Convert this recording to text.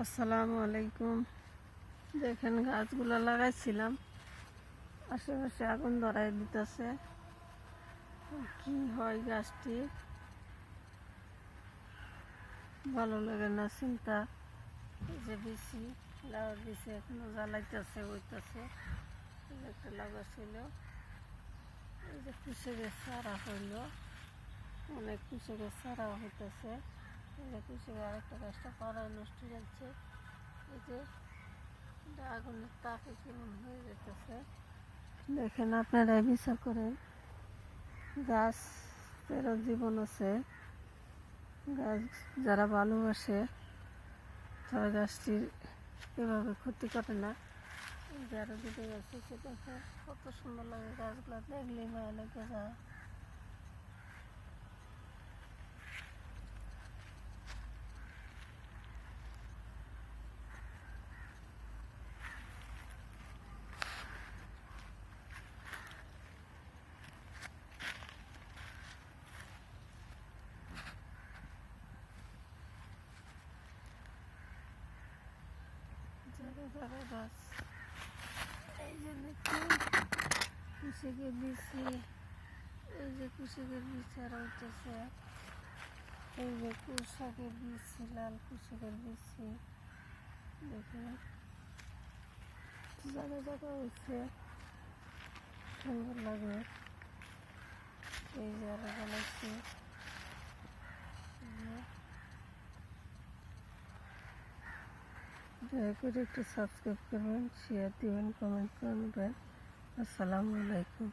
আসসালামু আলাইকুম। দেখেন গাছগুলো লাগাইছিলাম, আশেপাশে আগুন ধরাই দিতেছে। কি হয় গাছটি ভালো লাগে না চিন্তা। এই যে বিচি লাউ দিছে, এখনো জ্বালাইতেছে হইতেছে। একটা লাগাছিল, এই যে কুশে চারা হইল, অনেক কুশে চারা হইতেছে। এই যে কুশে আরেকটা গাছটা পাড়ায় নষ্ট যাচ্ছে। এই যে আগুনের তাপে কেমন হয়ে যেতেছে দেখেন, আপনারাই বিচার করেন। গাছেরও জীবন আছে, গাছ যারা ভালোবাসে তারা গাছটির এভাবে ক্ষতি করে না। যারা দুটো গাছ আছে দেখে কত সুন্দর লাগে, গাছগুলো দেখলে মায়া লেগে যায়। যারা গাছ, এই যে দেখুন কুশিকের বিচি, এই যে কুশিকের বিচি আর উঠতেছে। এই যে কুশাকের বিচি, লাল কুশাকের বিচি দেখুন জায়গা জায়গা হয়েছে, সুন্দর লাগে। এই যে আরো জ্বালাইছে। দয়া করে একটু সাবস্ক্রাইব করবেন, শেয়ার দিবেন, কমেন্ট করবেন। আসসালামু আলাইকুম।